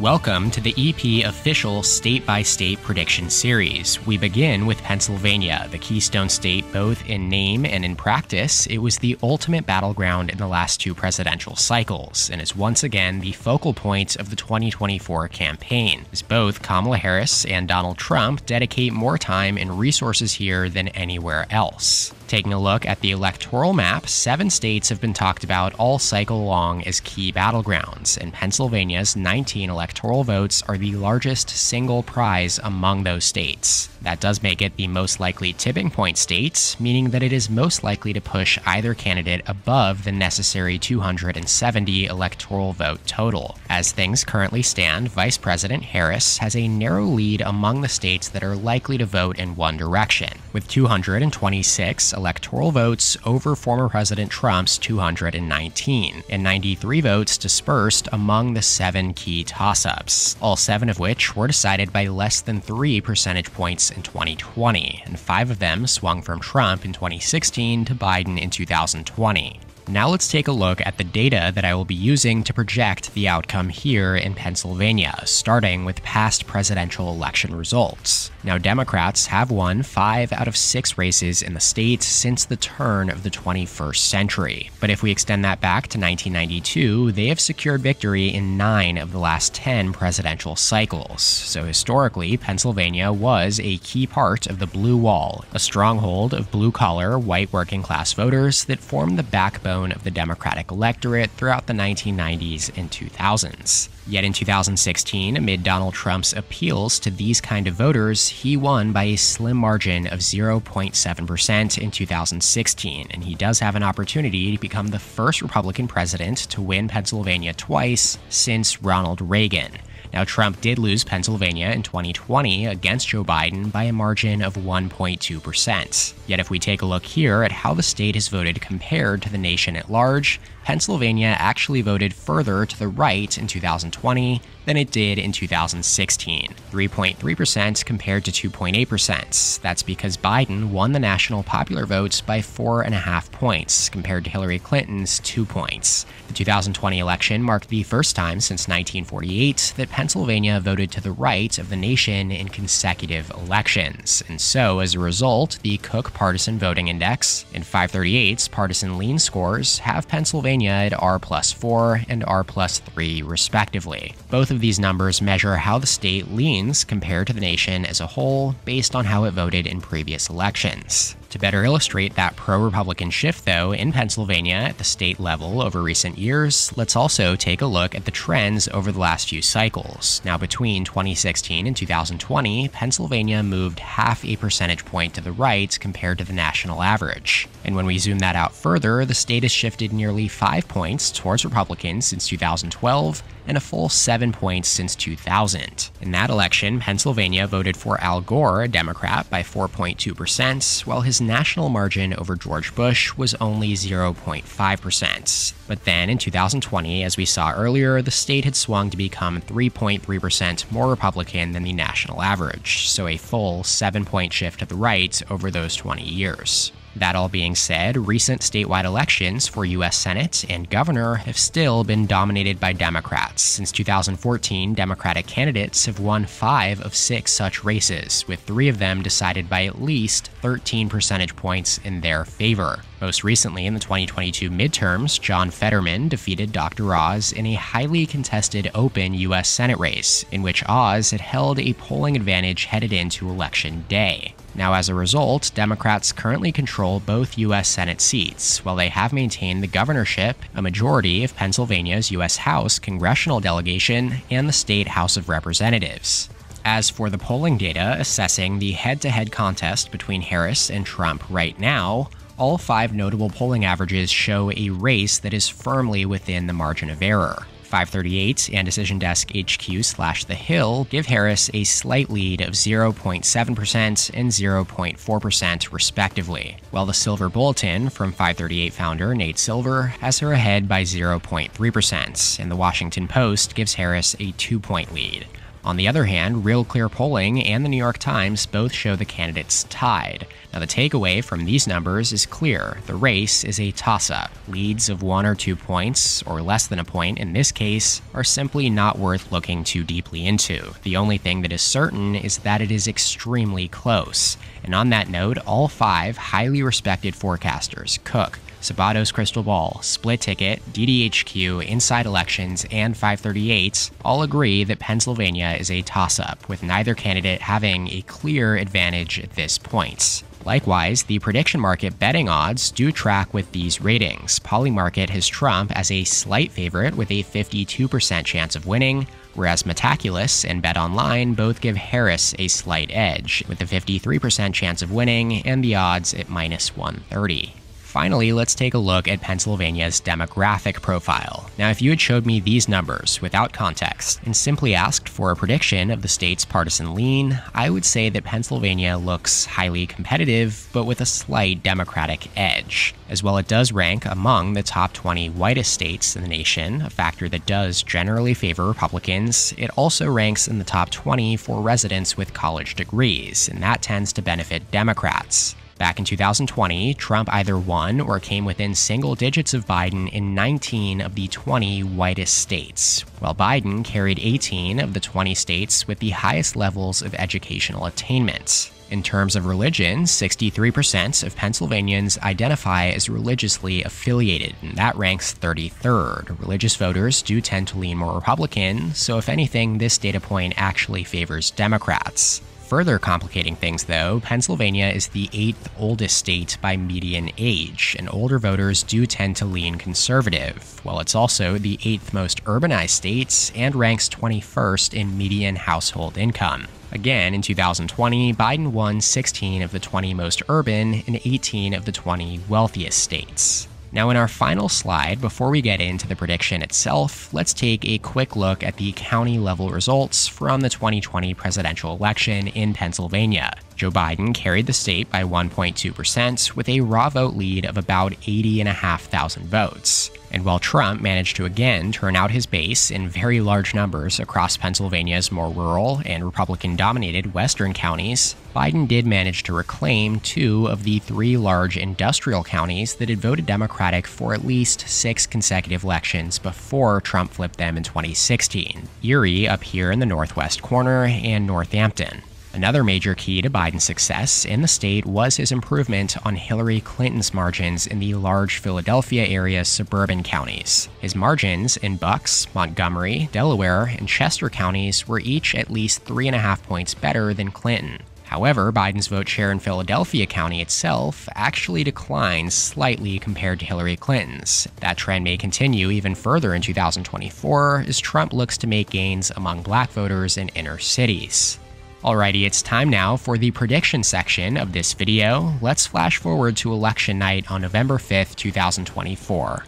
Welcome to the EP official state-by-state prediction series. We begin with Pennsylvania, the keystone state both in name and in practice. It was the ultimate battleground in the last two presidential cycles, and is once again the focal point of the 2024 campaign, as both Kamala Harris and Donald Trump dedicate more time and resources here than anywhere else. Taking a look at the electoral map, 7 states have been talked about all cycle long as key battlegrounds, and Pennsylvania's 19 electoral votes are the largest single prize among those states. That does make it the most likely tipping point state, meaning that it is most likely to push either candidate above the necessary 270 electoral vote total. As things currently stand, Vice President Harris has a narrow lead among the states that are likely to vote in one direction, with 226 electoral votes over former President Trump's 219, and 93 votes dispersed among the 7 key toss-ups, all 7 of which were decided by less than 3 percentage points in 2020, and 5 of them swung from Trump in 2016 to Biden in 2020. Now let's take a look at the data that I will be using to project the outcome here in Pennsylvania, starting with past presidential election results. Now, Democrats have won 5 out of 6 races in the state since the turn of the 21st century. But if we extend that back to 1992, they have secured victory in 9 of the last 10 presidential cycles. So historically, Pennsylvania was a key part of the Blue Wall, a stronghold of blue-collar, white working-class voters that formed the backbone of the Democratic electorate throughout the 1990s and 2000s. Yet in 2016, amid Donald Trump's appeals to these kind of voters, he won by a slim margin of 0.7% in 2016, and he does have an opportunity to become the first Republican president to win Pennsylvania twice since Ronald Reagan. Now, Trump did lose Pennsylvania in 2020 against Joe Biden by a margin of 1.2%. Yet if we take a look here at how the state has voted compared to the nation at large, Pennsylvania actually voted further to the right in 2020 than it did in 2016, 3.3% compared to 2.8%. That's because Biden won the national popular votes by 4.5 points compared to Hillary Clinton's 2 points. The 2020 election marked the first time since 1948 that Pennsylvania voted to the right of the nation in consecutive elections. And so, as a result, the Cook Partisan Voting Index and 538's partisan lean scores have Pennsylvania at R+4 and R+3 respectively. Both of these numbers measure how the state leans compared to the nation as a whole based on how it voted in previous elections. To better illustrate that pro-Republican shift, though, in Pennsylvania at the state level over recent years, let's also take a look at the trends over the last few cycles. Now, between 2016 and 2020, Pennsylvania moved half a percentage point to the right compared to the national average. And when we zoom that out further, the state has shifted nearly 5 points towards Republicans since 2012, and a full 7 points since 2000. In that election, Pennsylvania voted for Al Gore, a Democrat, by 4.2%, while his national margin over George Bush was only 0.5%. But then in 2020, as we saw earlier, the state had swung to become 3.3% more Republican than the national average, so a full 7-point shift to the right over those 20 years. That all being said, recent statewide elections for U.S. Senate and governor have still been dominated by Democrats. Since 2014, Democratic candidates have won 5 of 6 such races, with 3 of them decided by at least 13 percentage points in their favor. Most recently, in the 2022 midterms, John Fetterman defeated Dr. Oz in a highly contested open U.S. Senate race, in which Oz had held a polling advantage headed into Election Day. Now, as a result, Democrats currently control both U.S. Senate seats, while they have maintained the governorship, a majority of Pennsylvania's U.S. House congressional delegation, and the state House of Representatives. As for the polling data assessing the head-to-head contest between Harris and Trump right now, all 5 notable polling averages show a race that is firmly within the margin of error. 538 and Decision Desk HQ/The Hill give Harris a slight lead of 0.7% and 0.4% respectively, while the Silver Bulletin from 538 founder Nate Silver has her ahead by 0.3%, and the Washington Post gives Harris a 2-point lead. On the other hand, Real Clear Polling and the New York Times both show the candidates tied. Now, the takeaway from these numbers is clear. The race is a toss-up. Leads of 1 or 2 points, or less than a point in this case, are simply not worth looking too deeply into. The only thing that is certain is that it is extremely close. And on that note, all 5 highly respected forecasters, Cook, Sabato's Crystal Ball, Split Ticket, DDHQ, Inside Elections, and 538 all agree that Pennsylvania is a toss-up, with neither candidate having a clear advantage at this point. Likewise, the prediction market betting odds do track with these ratings. Polymarket has Trump as a slight favorite with a 52% chance of winning, whereas Metaculus and BetOnline both give Harris a slight edge, with a 53% chance of winning and the odds at -130. Finally, let's take a look at Pennsylvania's demographic profile. Now, if you had showed me these numbers without context and simply asked for a prediction of the state's partisan lean, I would say that Pennsylvania looks highly competitive, but with a slight Democratic edge. As well, it does rank among the top 20 whitest states in the nation, a factor that does generally favor Republicans. It also ranks in the top 20 for residents with college degrees, and that tends to benefit Democrats. Back in 2020, Trump either won or came within single digits of Biden in 19 of the 20 whitest states, while Biden carried 18 of the 20 states with the highest levels of educational attainment. In terms of religion, 63% of Pennsylvanians identify as religiously affiliated, and that ranks 33rd. Religious voters do tend to lean more Republican, so if anything, this data point actually favors Democrats. Further complicating things, though, Pennsylvania is the 8th oldest state by median age, and older voters do tend to lean conservative, while it's also the 8th most urbanized state and ranks 21st in median household income. Again, in 2020, Biden won 16 of the 20 most urban and 18 of the 20 wealthiest states. Now, in our final slide, before we get into the prediction itself, let's take a quick look at the county-level results from the 2020 presidential election in Pennsylvania. Joe Biden carried the state by 1.2%, with a raw vote lead of about 80,500 votes. And while Trump managed to again turn out his base in very large numbers across Pennsylvania's more rural and Republican-dominated western counties, Biden did manage to reclaim 2 of the 3 large industrial counties that had voted Democratic for at least 6 consecutive elections before Trump flipped them in 2016, Erie up here in the northwest corner and Northampton. Another major key to Biden's success in the state was his improvement on Hillary Clinton's margins in the large Philadelphia area suburban counties. His margins in Bucks, Montgomery, Delaware, and Chester counties were each at least 3.5 points better than Clinton. However, Biden's vote share in Philadelphia County itself actually declined slightly compared to Hillary Clinton's. That trend may continue even further in 2024 as Trump looks to make gains among black voters in inner cities. Alrighty, it's time now for the prediction section of this video. Let's flash forward to election night on November 5th, 2024.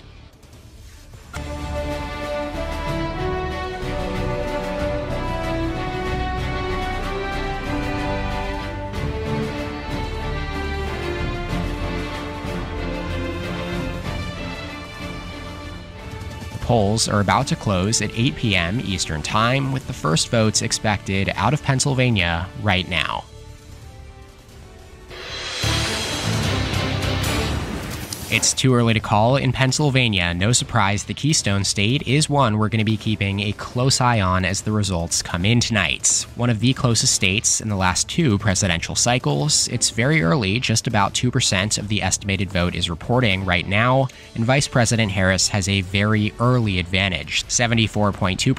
Polls are about to close at 8 p.m. Eastern Time, with the first votes expected out of Pennsylvania right now. It's too early to call in Pennsylvania. No surprise, the Keystone State is one we're going to be keeping a close eye on as the results come in tonight. One of the closest states in the last 2 presidential cycles. It's very early, just about 2% of the estimated vote is reporting right now, and Vice President Harris has a very early advantage, 74.2% to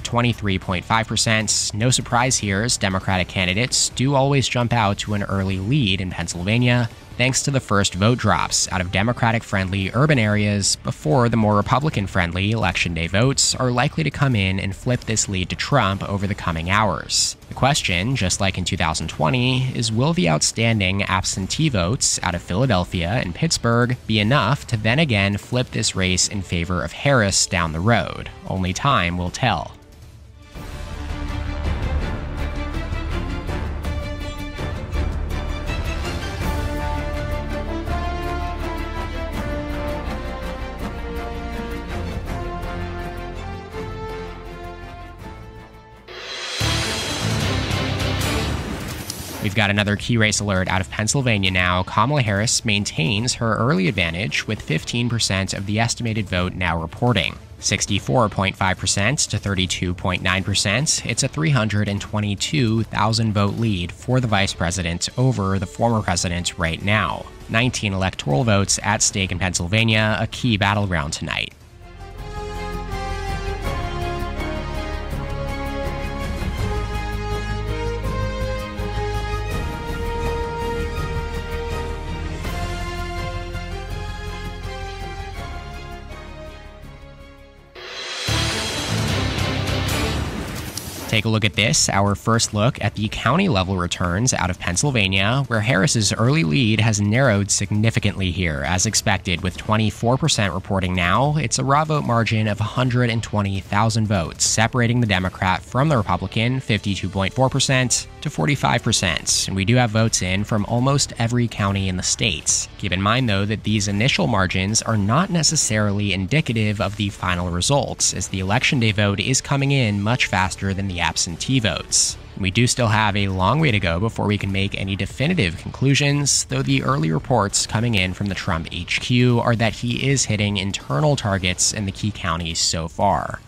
23.5%. No surprise here, as Democratic candidates do always jump out to an early lead in Pennsylvania, thanks to the first vote drops out of Democratic-friendly urban areas before the more Republican-friendly Election Day votes are likely to come in and flip this lead to Trump over the coming hours. The question, just like in 2020, is will the outstanding absentee votes out of Philadelphia and Pittsburgh be enough to then again flip this race in favor of Harris down the road? Only time will tell. We've got another key race alert out of Pennsylvania now. Kamala Harris maintains her early advantage with 15% of the estimated vote now reporting. 64.5% to 32.9%. It's a 322,000 vote lead for the vice president over the former president right now. 19 electoral votes at stake in Pennsylvania, a key battleground tonight. Take a look at this, our first look at the county level returns out of Pennsylvania, where Harris's early lead has narrowed significantly here, as expected, with 24% reporting now. It's a raw vote margin of 120,000 votes, separating the Democrat from the Republican, 52.4% to 45%. And we do have votes in from almost every county in the states. Keep in mind, though, that these initial margins are not necessarily indicative of the final results, as the Election Day vote is coming in much faster than the absentee votes. We do still have a long way to go before we can make any definitive conclusions, though the early reports coming in from the Trump HQ are that he is hitting internal targets in the key counties so far.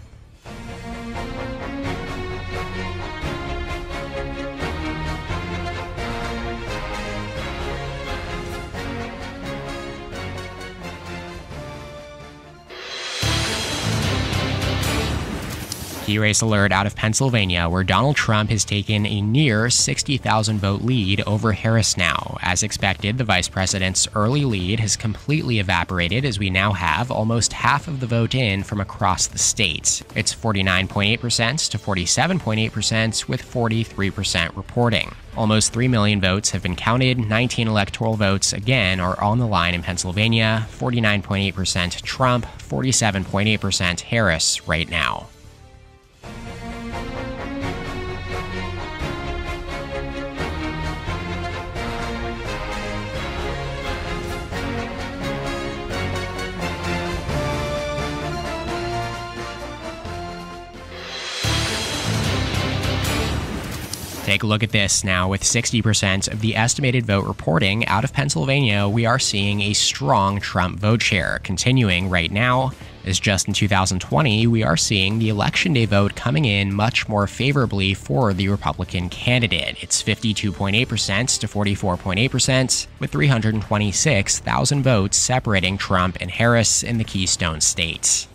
Key race alert out of Pennsylvania, where Donald Trump has taken a near 60,000 vote lead over Harris now. As expected, the vice president's early lead has completely evaporated, as we now have almost half of the vote in from across the state. It's 49.8% to 47.8%, with 43% reporting. Almost 3 million votes have been counted. 19 electoral votes, again, are on the line in Pennsylvania. 49.8% Trump, 47.8% Harris right now. Take a look at this now. With 60% of the estimated vote reporting out of Pennsylvania, we are seeing a strong Trump vote share continuing right now. As just in 2020, we are seeing the Election Day vote coming in much more favorably for the Republican candidate. It's 52.8% to 44.8%, with 326,000 votes separating Trump and Harris in the Keystone states.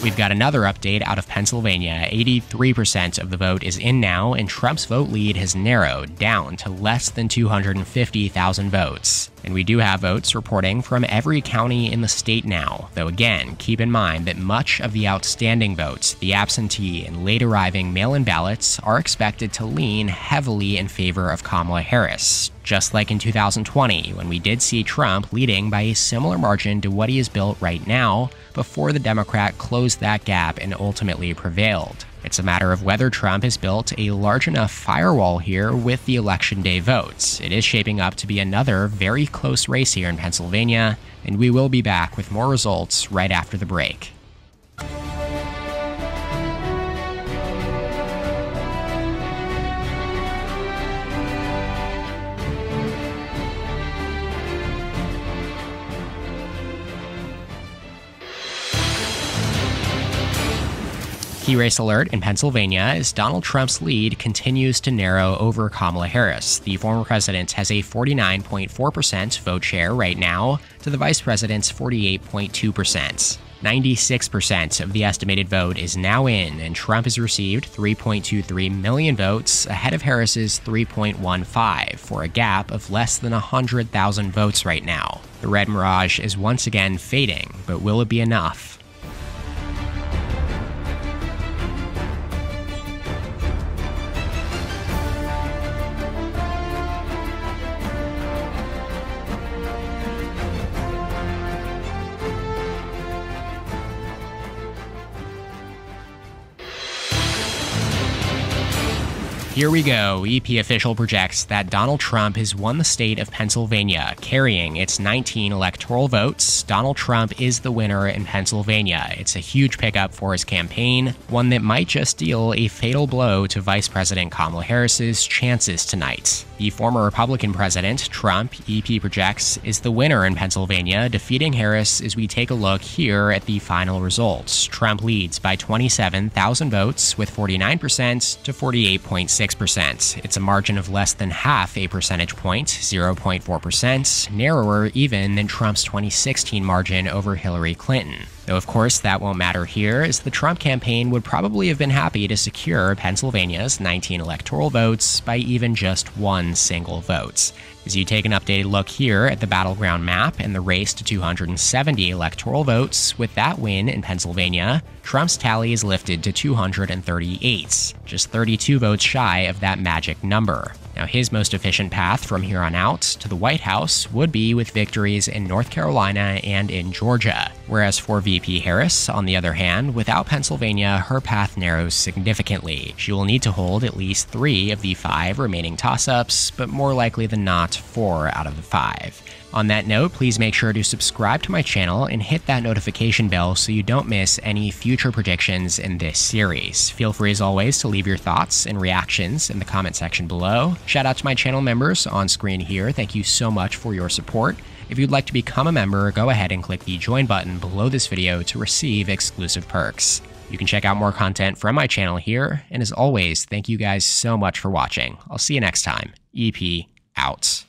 We've got another update out of Pennsylvania. 83% of the vote is in now, and Trump's vote lead has narrowed down to less than 250,000 votes. And we do have votes reporting from every county in the state now, though again, keep in mind that much of the outstanding votes, the absentee and late arriving mail-in ballots, are expected to lean heavily in favor of Kamala Harris, just like in 2020, when we did see Trump leading by a similar margin to what he has built right now, before the Democrat closed that gap and ultimately prevailed. It's a matter of whether Trump has built a large enough firewall here with the Election Day votes. It is shaping up to be another very close race here in Pennsylvania, and we will be back with more results right after the break. Key race alert in Pennsylvania as Donald Trump's lead continues to narrow over Kamala Harris. The former president has a 49.4% vote share right now to the vice president's 48.2%. 96% of the estimated vote is now in, and Trump has received 3.23 million votes ahead of Harris's 3.15 for a gap of less than 100,000 votes right now. The red mirage is once again fading, but will it be enough? Here we go. EP official projects that Donald Trump has won the state of Pennsylvania, carrying its 19 electoral votes. Donald Trump is the winner in Pennsylvania. It's a huge pickup for his campaign, one that might just deal a fatal blow to Vice President Kamala Harris's chances tonight. The former Republican president, Trump, EP projects, is the winner in Pennsylvania, defeating Harris as we take a look here at the final results. Trump leads by 27,000 votes with 49% to 48.6%. It's a margin of less than half a percentage point, 0.4%, narrower even than Trump's 2016 margin over Hillary Clinton. Though of course that won't matter here, as the Trump campaign would probably have been happy to secure Pennsylvania's 19 electoral votes by even just one single vote. As you take an updated look here at the battleground map and the race to 270 electoral votes, with that win in Pennsylvania, Trump's tally is lifted to 238, just 32 votes shy of that magic number. Now, his most efficient path from here on out to the White House would be with victories in North Carolina and in Georgia. Whereas for VP Harris, on the other hand, without Pennsylvania, her path narrows significantly. She will need to hold at least 3 of the 5 remaining toss-ups, but more likely than not, 4 out of the 5. On that note, please make sure to subscribe to my channel and hit that notification bell so you don't miss any future predictions in this series. Feel free as always to leave your thoughts and reactions in the comment section below. Shout out to my channel members on screen here. Thank you so much for your support. If you'd like to become a member, go ahead and click the join button below this video to receive exclusive perks. You can check out more content from my channel here, and as always, thank you guys so much for watching. I'll see you next time. EP out.